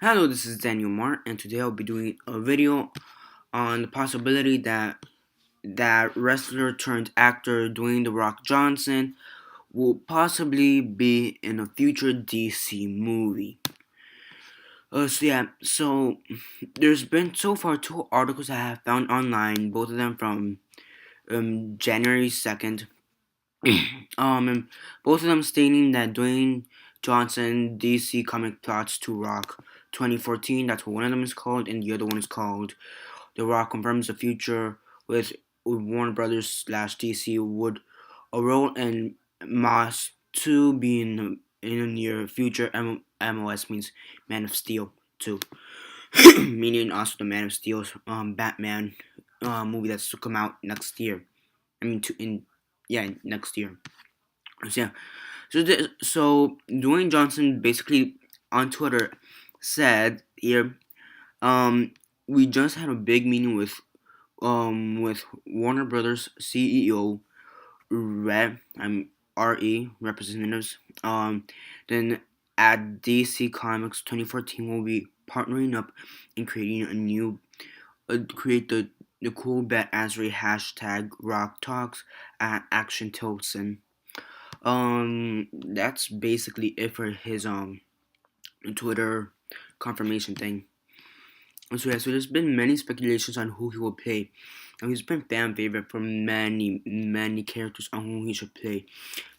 Hello, this is Daniel Mart, and today I'll be doing a video on the possibility that wrestler turned actor Dwayne "The Rock" Johnson will possibly be in a future DC movie. So there's been so far two articles I have found online, both of them from January 2nd. And both of them stating that Dwayne Johnson DC comic plots to Rock 2014. That's what one of them is called, and the other one is called The Rock confirms the future with Warner Brothers slash DC would a role in Moss to be in the near future. MOS means Man of Steel 2, meaning also the Man of Steel Batman movie that's to come out next year. I mean, next year. So yeah, so Dwayne Johnson basically on Twitter said here, we just had a big meeting with Warner Brothers CEO RE representatives. Then at DC Comics 2014 we'll be partnering up and creating a new create the cool bet Azri hashtag Rock Talks at Action Tilson. That's basically it for his Twitter confirmation thing. So there's been many speculations on who he will play. And he's been fan favorite for many characters on who he should play.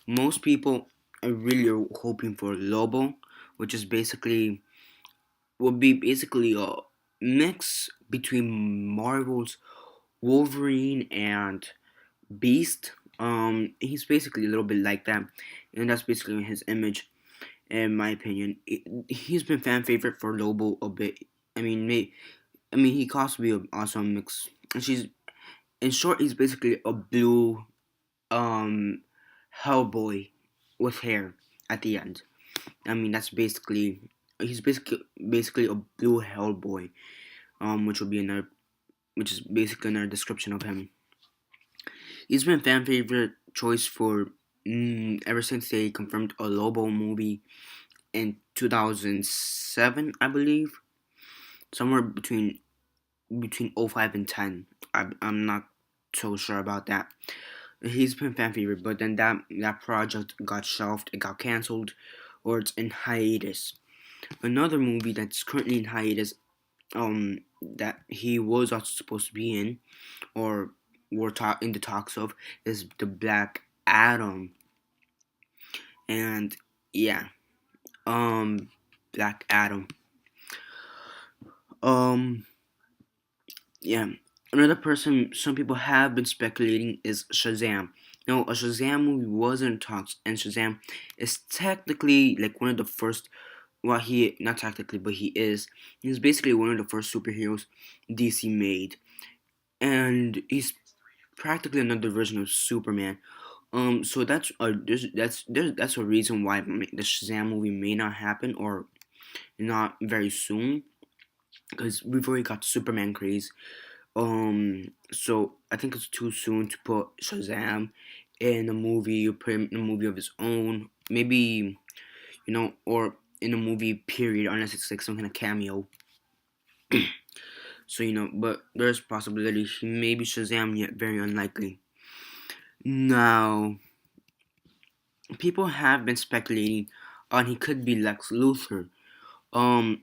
Most people are really hoping for Lobo, which is basically will be basically a mix between Marvel's Wolverine and Beast. He's basically a little bit like that, and that's basically his image, in my opinion. He's been fan favorite for Lobo a bit. I mean, he costs to be an awesome mix. And she's in short, he's basically a blue um Hellboy with hair at the end. I mean, that's basically he's basically a blue Hellboy, which will be another, which is basically another description of him. He's been fan favorite choice for ever since they confirmed a Lobo movie in 2007, I believe, somewhere between '05 and 10. I'm not so sure about that. He's been fan favorite, but then that project got shelved, it got canceled, or it's in hiatus. Another movie that's currently in hiatus, that he was also supposed to be in, or were in the talks of, is the Black Adam, and yeah, Black Adam, um, yeah. Another person some people have been speculating is Shazam. No, a Shazam movie was in talks, and Shazam is technically like one of the first. Well, he not technically, but he is. He's basically one of the first superheroes DC made, and he's practically another version of Superman. So that's a reason why the Shazam movie may not happen or not very soon, because we've already got Superman craze. So I think it's too soon to put Shazam in a movie, or put him in a movie of his own. Maybe, or in a movie period, unless it's like some kind of cameo. So but there's possibility he may be Shazam, yet very unlikely. Now, people have been speculating on he could be Lex Luthor. Um,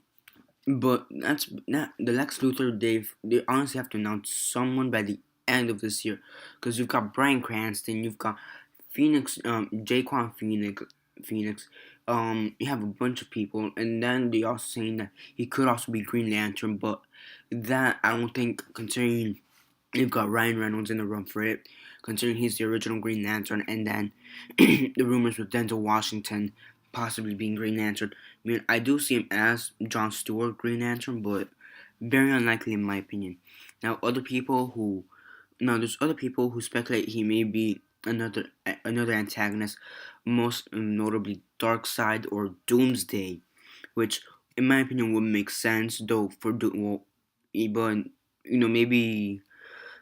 but that's not the Lex Luthor. They honestly have to announce someone by the end of this year, because you've got Bryan Cranston, you've got Phoenix, Jaquan Phoenix. You have a bunch of people, and then they also saying that he could also be Green Lantern, but that I don't think, considering you've got Ryan Reynolds in the run for it, considering he's the original Green Lantern, and then the rumors with Denzel Washington possibly being Green Lantern. I mean, I do see him as Jon Stewart Green Lantern, but very unlikely in my opinion. Now, there's other people who speculate he may be another antagonist, most notably Darksied or Doomsday, which in my opinion would make sense though but maybe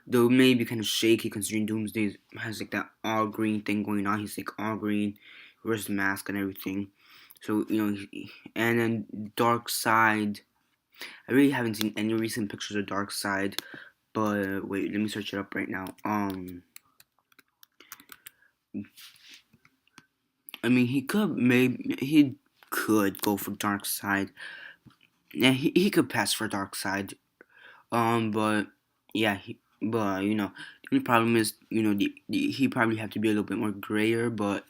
though maybe kind of shaky considering Doomsday has like that all green thing going on. He's like all green, wears the mask and everything. So and then Darksied. I really haven't seen any recent pictures of Darksied, but wait, let me search it up right now. I mean, he could go for Darksied. Yeah, he could pass for Darksied. But yeah, the only problem is, he probably have to be a little bit more grayer. But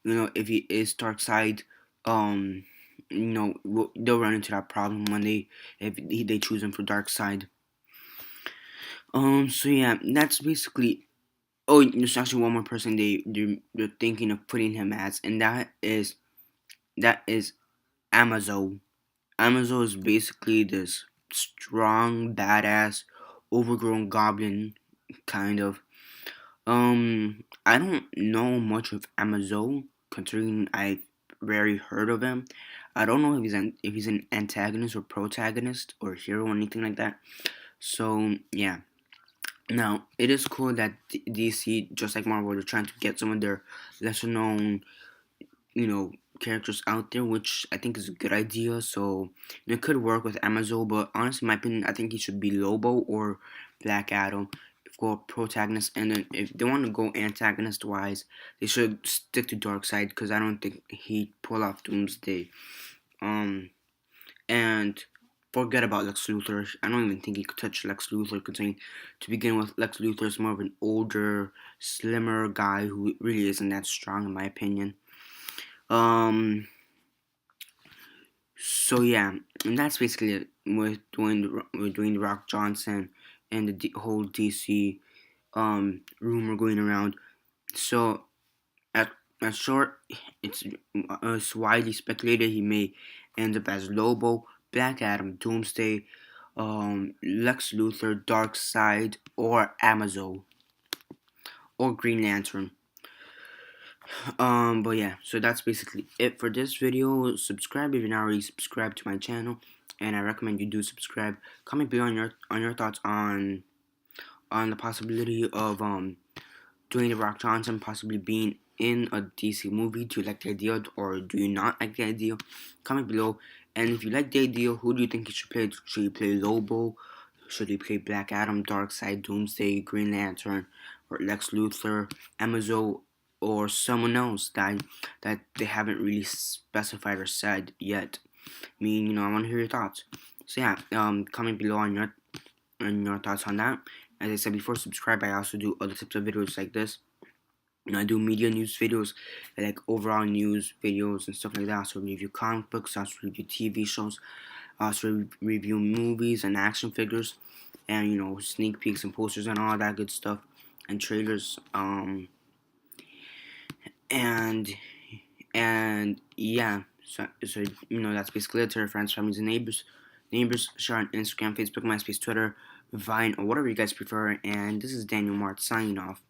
if he is Darksied, um, they'll run into that problem when they choose him for Darksied. So yeah, that's basically. Oh, there's actually one more person they're thinking of putting him as, and that is Amazo. Amazo is basically this strong, badass, overgrown goblin, kind of. I don't know much of Amazo, considering I've rarely heard of him. I don't know if he's an antagonist or protagonist or hero or anything like that. So yeah. Now it is cool that DC, just like Marvel, they're trying to get some of their lesser known characters out there, which I think is a good idea. So it could work with Amazo, but honestly, in my opinion, I think he should be Lobo or Black Adam for protagonist. And then if they want to go antagonist wise, they should stick to Darkseid, because I don't think he'd pull off Doomsday. And forget about Lex Luthor. I don't even think he could touch Lex Luthor, considering to begin with, Lex Luthor is more of an older, slimmer guy who really isn't that strong, in my opinion. So yeah, and that's basically it with Dwayne the Rock Johnson and the whole DC rumor going around. So at short, it's widely speculated he may end up as Lobo, Black Adam, Doomsday, Lex Luthor, Darkseid, or Amazo, or Green Lantern. But yeah, so that's basically it for this video. Subscribe if you're not already subscribed to my channel, and I recommend you do subscribe. Comment below on your thoughts on the possibility of Dwayne the Rock Johnson possibly being in a DC movie. Do you like the idea, or do you not like the idea? Comment below. And if you like the idea, who do you think he should play? Should he play Lobo? Should he play Black Adam, Darkseid, Doomsday, Green Lantern, or Lex Luthor, Amazo, or someone else that they haven't really specified or said yet? I mean, I want to hear your thoughts. So yeah, comment below on your thoughts on that. As I said before, subscribe. I also do other types of videos like this. I do media news videos, like overall news videos and stuff like that. I also review comic books, I also review TV shows, I also review movies and action figures, and sneak peeks and posters and all that good stuff, and trailers. And yeah. So that's basically it. To your friends, families, and neighbors, share on Instagram, Facebook, MySpace, Twitter, Vine, or whatever you guys prefer. And this is Daniel Mart signing off.